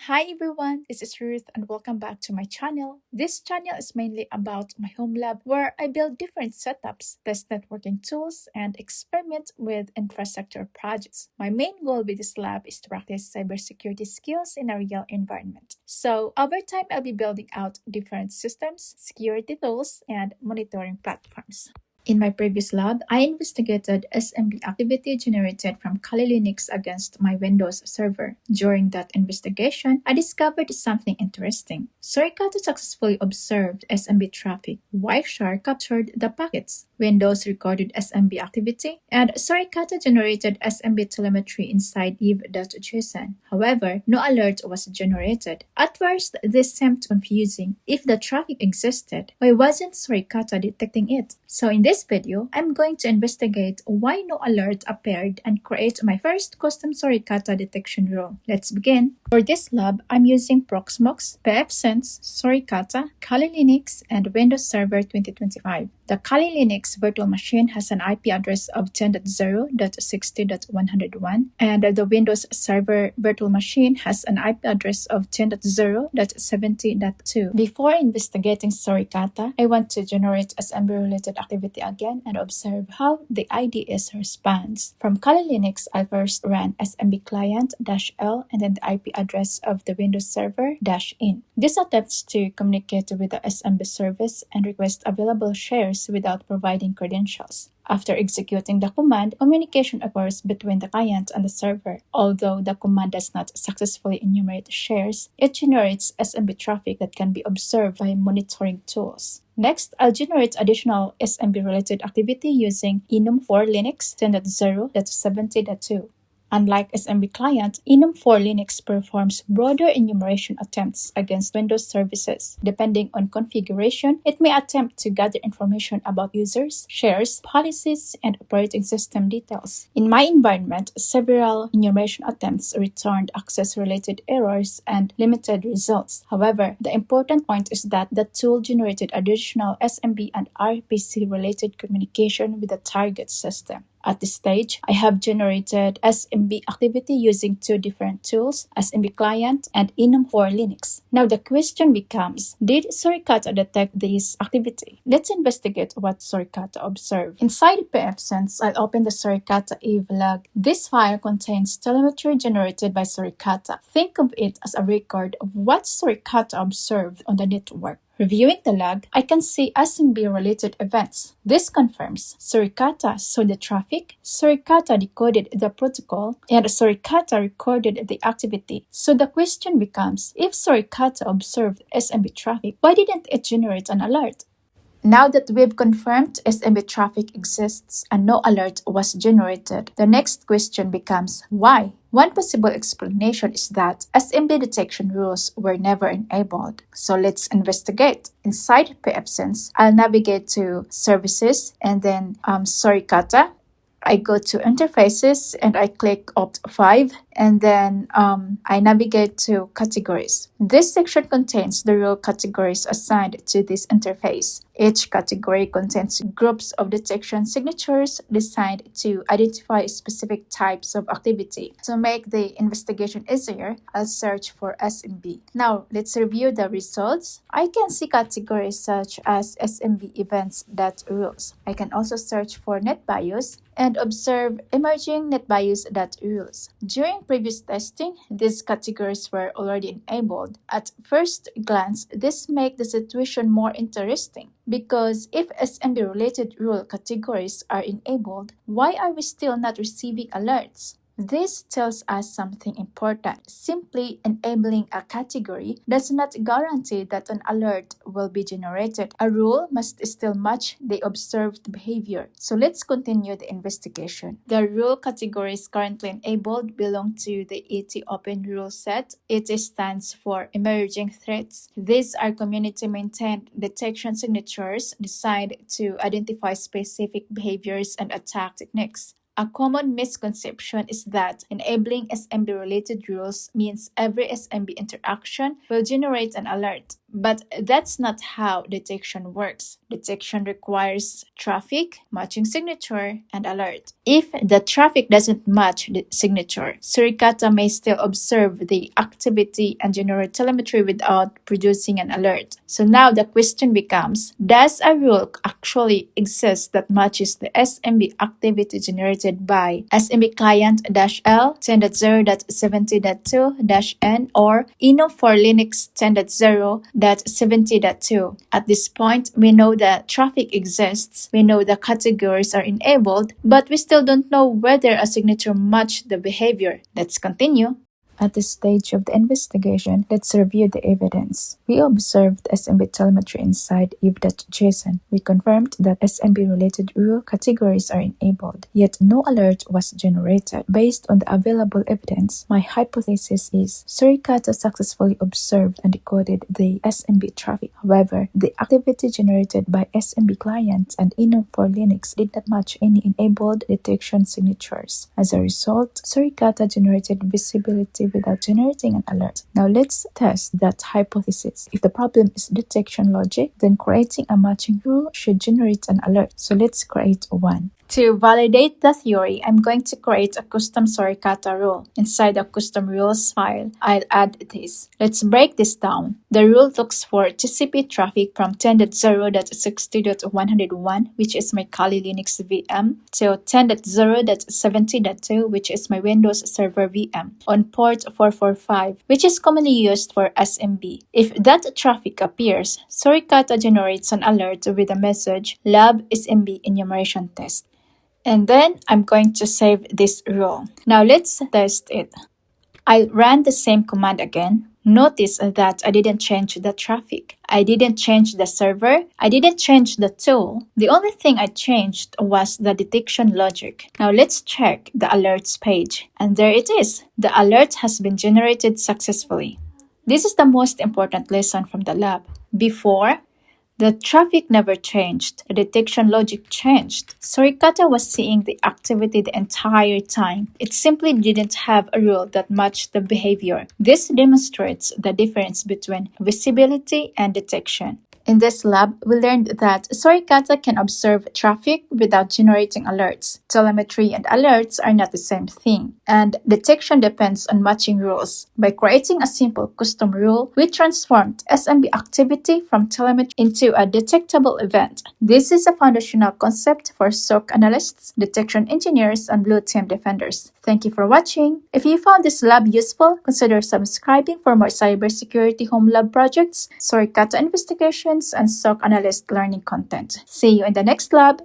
Hi everyone, this is Ruth and welcome back to my channel. This channel is mainly about my Homelab where I build different setups, test networking tools, and experiment with infrastructure projects. My main goal with this lab is to practice cybersecurity skills in a real environment. So over time, I'll be building out different systems, security tools, and monitoring platforms. In my previous lab, I investigated SMB activity generated from Kali Linux against my Windows server. During that investigation, I discovered something interesting. Suricata successfully observed SMB traffic. Wireshark captured the packets. Windows recorded SMB activity, and Suricata generated SMB telemetry inside eve.json. However, no alert was generated. At first, this seemed confusing. If the traffic existed, why wasn't Suricata detecting it? So in this video, I'm going to investigate why no alert appeared and create my first custom Suricata detection rule. Let's begin. For this lab, I'm using Proxmox, pfSense, Suricata, Kali Linux, and Windows Server 2025. The Kali Linux virtual machine has an IP address of 10.0.60.101, and the Windows Server virtual machine has an IP address of 10.0.70.2. Before investigating Suricata, I want to generate SMB-related activity again and observe how the IDS responds. From Kali Linux, I first ran smbclient-l and then the IP address of the Windows Server-in. This attempts to communicate with the SMB service and request available shares without providing credentials. After executing the command, communication occurs between the client and the server. Although the command does not successfully enumerate shares, it generates SMB traffic that can be observed by monitoring tools. Next, I'll generate additional SMB-related activity using enum4 Linux 10.0.70.2. Unlike SMB Client, enum4 Linux performs broader enumeration attempts against Windows services. Depending on configuration, it may attempt to gather information about users, shares, policies, and operating system details. In my environment, several enumeration attempts returned access-related errors and limited results. However, the important point is that the tool generated additional SMB and RPC-related communication with the target system. At this stage, I have generated SMB activity using two different tools, SMB Client and enum4 Linux. Now the question becomes, did Suricata detect this activity? Let's investigate what Suricata observed. Inside pfSense, I'll open the Suricata eve log. This file contains telemetry generated by Suricata. Think of it as a record of what Suricata observed on the network. Reviewing the log, I can see SMB-related events. This confirms Suricata saw the traffic, Suricata decoded the protocol, and Suricata recorded the activity. So the question becomes, if Suricata observed SMB traffic, why didn't it generate an alert? Now that we've confirmed SMB traffic exists and no alert was generated, the next question becomes, why? One possible explanation is that SMB detection rules were never enabled. So let's investigate. Inside pfSense, I'll navigate to Services and then Suricata. I go to Interfaces and I click Opt 5 and then I navigate to Categories. This section contains the rule categories assigned to this interface. Each category contains groups of detection signatures designed to identify specific types of activity. To make the investigation easier, I'll search for SMB. Now, let's review the results. I can see categories such as SMB events.rules. I can also search for NetBIOS and observe emerging NetBIOS.rules. During previous testing, these categories were already enabled. At first glance, this makes the situation more interesting because if SMB-related rule categories are enabled, why are we still not receiving alerts? This tells us something important. Simply enabling a category does not guarantee that an alert will be generated. A rule must still match the observed behavior. So let's continue the investigation. The rule categories currently enabled belong to the ET Open Rule Set. ET stands for Emerging Threats. These are community-maintained detection signatures designed to identify specific behaviors and attack techniques. A common misconception is that enabling SMB-related rules means every SMB interaction will generate an alert. But that's not how detection works. Detection requires traffic, matching signature, and alert. If the traffic doesn't match the signature, Suricata may still observe the activity and generate telemetry without producing an alert. So now the question becomes, does a rule actually exist that matches the SMB activity generated by SMB client-L 10.0.70.2-N or Eno for Linux 10.0.70.2? At this point, we know that traffic exists, we know the categories are enabled, but we still don't know whether a signature matched the behavior. Let's continue. At this stage of the investigation, let's review the evidence. We observed SMB telemetry inside eve.json. We confirmed that SMB-related rule categories are enabled, yet no alert was generated. Based on the available evidence, my hypothesis is Suricata successfully observed and decoded the SMB traffic. However, the activity generated by SMB client and Eno for Linux did not match any enabled detection signatures. As a result, Suricata generated visibility without generating an alert. Now let's test that hypothesis. If the problem is detection logic, then creating a matching rule should generate an alert. So let's create one. To validate the theory, I'm going to create a custom Suricata rule. Inside the custom rules file, I'll add this. Let's break this down. The rule looks for TCP traffic from 10.0.60.101, which is my Kali Linux VM, to 10.0.70.2, which is my Windows Server VM, on port 445, which is commonly used for SMB. If that traffic appears, Suricata generates an alert with the message lab SMB enumeration test. And then I'm going to save this rule. Now let's test it. I'll run the same command again. Notice that I didn't change the traffic. I didn't change the server. I didn't change the tool. The only thing I changed was the detection logic. Now let's check the alerts page. And there it is. The alert has been generated successfully. This is the most important lesson from the lab. Before, the traffic never changed. The detection logic changed. Suricata was seeing the activity the entire time. It simply didn't have a rule that matched the behavior. This demonstrates the difference between visibility and detection. In this lab, we learned that Suricata can observe traffic without generating alerts. Telemetry and alerts are not the same thing, and detection depends on matching rules. By creating a simple custom rule, we transformed SMB activity from telemetry into a detectable event. This is a foundational concept for SOC analysts, detection engineers, and blue team defenders. Thank you for watching. If you found this lab useful, consider subscribing for more cybersecurity Homelab projects, Suricata investigations, and SOC analyst learning content. See you in the next lab.